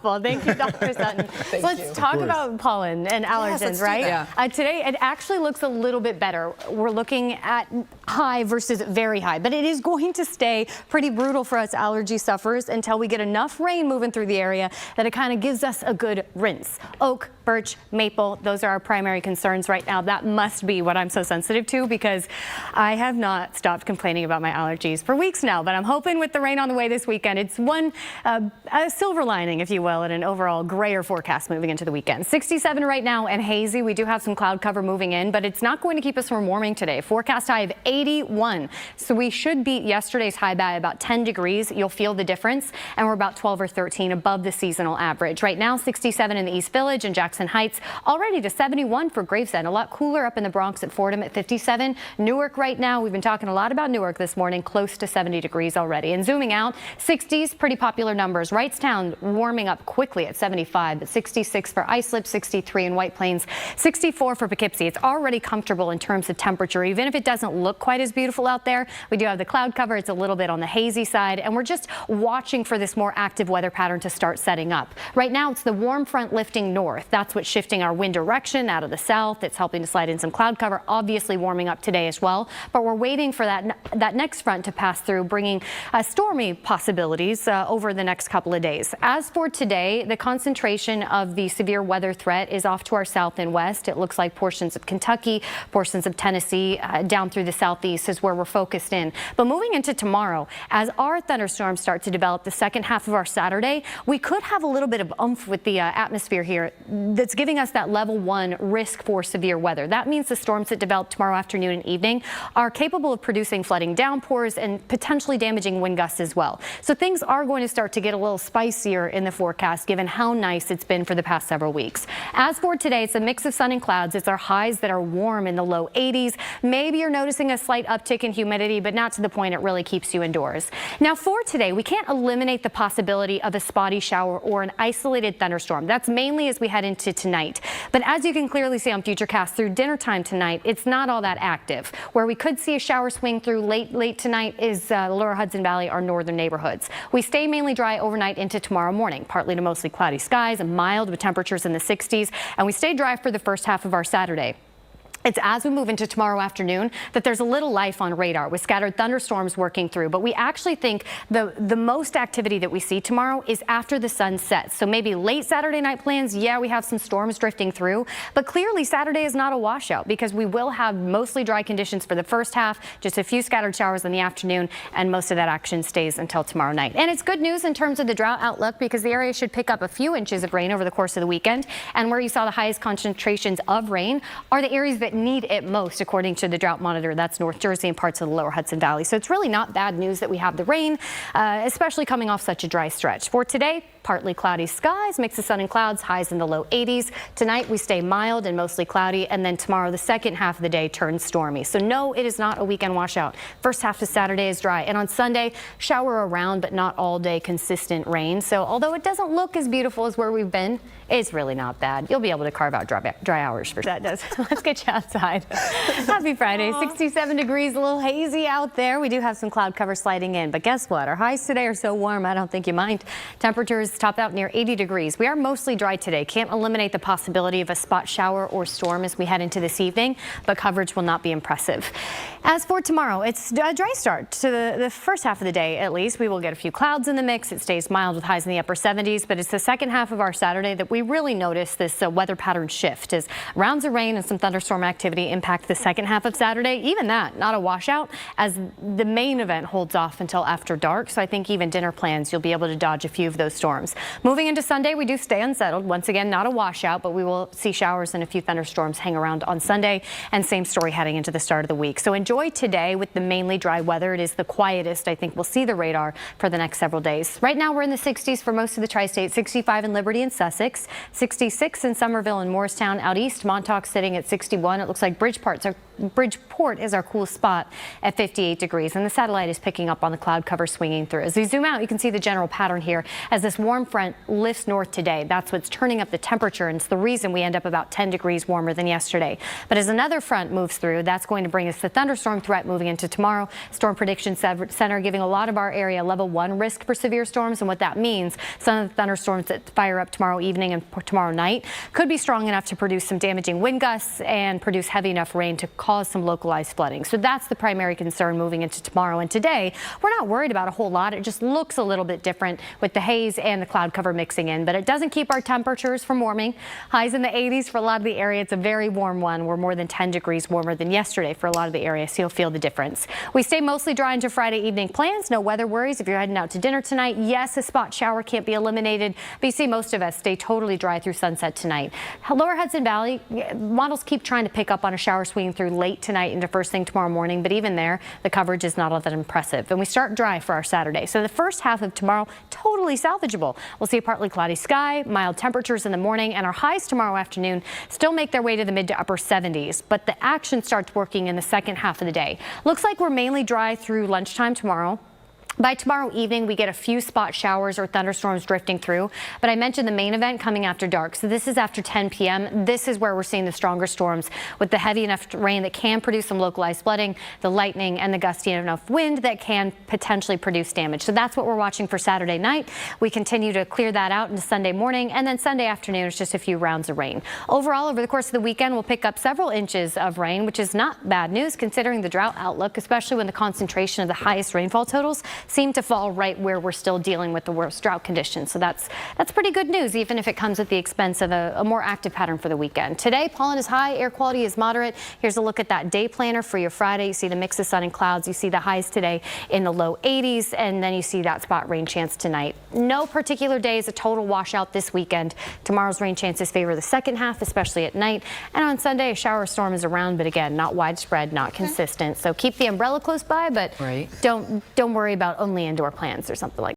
helpful. Thank you, Dr. Sutton. Let's talk about pollen and allergens, right? Today, it actually looks a little bit better. We're looking at high versus very high, but it is going to stay pretty brutal for us allergy sufferers until we get enough rain moving through the area that it kind of gives us a good rinse. Oak, birch, maple, those are our primary concerns right now. That must be what I'm so sensitive to, because I have not stopped complaining about my allergies for weeks now, but I'm hoping with the rain on the way this weekend, it's a silver lining, if you will, in an overall grayer forecast moving into the weekend. 67 right now and hazy. We do have some cloud cover moving in, but it's not going to keep us from warming today. Forecast high of 81. So we should beat yesterday's high by about 10 degrees. You'll feel the difference. And we're about 12 or 13 above the seasonal average. Right now, 67 in the East Village and Jackson Heights, already to 71 for Gravesend. A lot cooler up in the Bronx at Fordham at 57. Newark right now, we've been talking a lot about Newark this morning, close to 70 degrees already. And zooming out, 60s, pretty popular numbers. Wrightstown warming up quickly at 75, but 66 for Islip, 63 in White Plains, 64 for Poughkeepsie. It's already comfortable in terms of temperature, even if it doesn't look quite as beautiful out there. We do have the cloud cover. It's a little bit on the hazy side, and we're just watching for this more active weather pattern to start setting up. Right now, it's the warm front lifting north. That's what's shifting our wind direction out of the south. It's helping to slide in some cloud cover, obviously warming up today as well, but we're waiting for that next front to pass through, bringing stormy possibilities over the next couple of days. As for today, the concentration of the severe weather threat is off to our south and west. It looks like portions of Kentucky, portions of Tennessee, down through the southeast is where we're focused in. But moving into tomorrow, as our thunderstorms start to develop the second half of our Saturday, we could have a little bit of oomph with the atmosphere here that's giving us that level 1 risk for severe weather. That means the storms that develop tomorrow afternoon and evening are capable of producing flooding downpours and potentially damaging wind gusts as well. So things are going to start to get a little spicier in the forecast, given how nice it's been for the past several weeks. As for today, it's a mix of sun and clouds. It's our highs that are warm in the low 80s. Maybe you're noticing a slight uptick in humidity, but not to the point it really keeps you indoors. Now for today, we can't eliminate the possibility of a spotty shower or an isolated thunderstorm. That's mainly as we head into tonight. But as you can clearly see on Futurecast, through dinner time tonight, it's not all that active. Where we could see a shower swing through late tonight is the lower Hudson Valley, our northern neighborhoods. We stay mainly dry overnight into tomorrow morning, partly to mostly cloudy skies and mild with temperatures in the 60s, and we stay dry for the first half of our Saturday. It's as we move into tomorrow afternoon that there's a little life on radar with scattered thunderstorms working through. But we actually think the most activity that we see tomorrow is after the sun sets. So maybe late Saturday night plans, yeah, we have some storms drifting through. But clearly Saturday is not a washout, because we will have mostly dry conditions for the first half, just a few scattered showers in the afternoon, and most of that action stays until tomorrow night. And it's good news in terms of the drought outlook, because the area should pick up a few inches of rain over the course of the weekend. And where you saw the highest concentrations of rain are the areas that need it most, according to the drought monitor. That's North Jersey and parts of the lower Hudson Valley. So it's really not bad news that we have the rain, especially coming off such a dry stretch. For today, partly cloudy skies, mix of sun and clouds, highs in the low 80s. Tonight we stay mild and mostly cloudy, and then tomorrow the second half of the day turns stormy. So no, it is not a weekend washout. First half of Saturday is dry, and on Sunday, shower around but not all day consistent rain. So although it doesn't look as beautiful as where we've been, it's really not bad. You'll be able to carve out dry hours for that. Does. Let's get you outside. Happy Friday. 67 degrees, a little hazy out there. We do have some cloud cover sliding in, but guess what? Our highs today are so warm, I don't think you mind. Temperatures top out near 80 degrees. We are mostly dry today. Can't eliminate the possibility of a spot shower or storm as we head into this evening, but coverage will not be impressive. As for tomorrow, it's a dry start to the first half of the day, at least. We will get a few clouds in the mix. It stays mild with highs in the upper 70s, but it's the second half of our Saturday that we really notice this weather pattern shift as rounds of rain and some thunderstorm activity impact the second half of Saturday. Even that, not a washout, as the main event holds off until after dark. So I think even dinner plans, you'll be able to dodge a few of those storms. Moving into Sunday, we do stay unsettled. Once again, not a washout, but we will see showers and a few thunderstorms hang around on Sunday, and same story heading into the start of the week. So enjoy today with the mainly dry weather. It is the quietest I think we'll see the radar for the next several days. Right now we're in the 60s for most of the tri-state, 65 in Liberty and Sussex, 66 in Somerville and Morristown. Out east, Montauk sitting at 61. It looks like Bridgeport's Bridgeport is our coolest spot at 58 degrees, and the satellite is picking up on the cloud cover swinging through. As we zoom out, you can see the general pattern here as this warm front lifts north today. That's what's turning up the temperature, and it's the reason we end up about 10 degrees warmer than yesterday. But as another front moves through, that's going to bring us the thunderstorm threat moving into tomorrow. Storm Prediction Center giving a lot of our area level 1 risk for severe storms, and what that means, some of the thunderstorms that fire up tomorrow evening and tomorrow night could be strong enough to produce some damaging wind gusts and produce heavy enough rain to cause some localized flooding. So that's the primary concern moving into tomorrow. And today, we're not worried about a whole lot. It just looks a little bit different with the haze and the cloud cover mixing in, but it doesn't keep our temperatures from warming. Highs in the 80s for a lot of the area. It's a very warm one. We're more than 10 degrees warmer than yesterday for a lot of the area, so you'll feel the difference. We stay mostly dry into Friday evening plans. No weather worries if you're heading out to dinner tonight. Yes, a spot shower can't be eliminated, but you see most of us stay totally dry through sunset tonight. Lower Hudson Valley, models keep trying to pick up on a shower swinging through late tonight into first thing tomorrow morning, but even there, the coverage is not all that impressive. And we start dry for our Saturday. So the first half of tomorrow, totally salvageable. We'll see a partly cloudy sky, mild temperatures in the morning, and our highs tomorrow afternoon still make their way to the mid to upper 70s. But the action starts working in the second half of the day. Looks like we're mainly dry through lunchtime tomorrow. By tomorrow evening, we get a few spot showers or thunderstorms drifting through, but I mentioned the main event coming after dark. So this is after 10 p.m. This is where we're seeing the stronger storms with the heavy enough rain that can produce some localized flooding, the lightning, and the gusty enough wind that can potentially produce damage. So that's what we're watching for Saturday night. We continue to clear that out into Sunday morning, and then Sunday afternoon is just a few rounds of rain. Overall, over the course of the weekend, we'll pick up several inches of rain, which is not bad news considering the drought outlook, especially when the concentration of the highest rainfall totals seem to fall right where we're still dealing with the worst drought conditions. So that's pretty good news, even if it comes at the expense of a more active pattern for the weekend. Today, pollen is high, air quality is moderate. Here's a look at that day planner for your Friday. You see the mix of sun and clouds. You see the highs today in the low 80s, and then you see that spot rain chance tonight. No particular day is a total washout this weekend. Tomorrow's rain chances favor the second half, especially at night. And on Sunday, a shower storm is around, but again, not widespread, not consistent. So keep the umbrella close by, but don't worry about only indoor plans or something like that.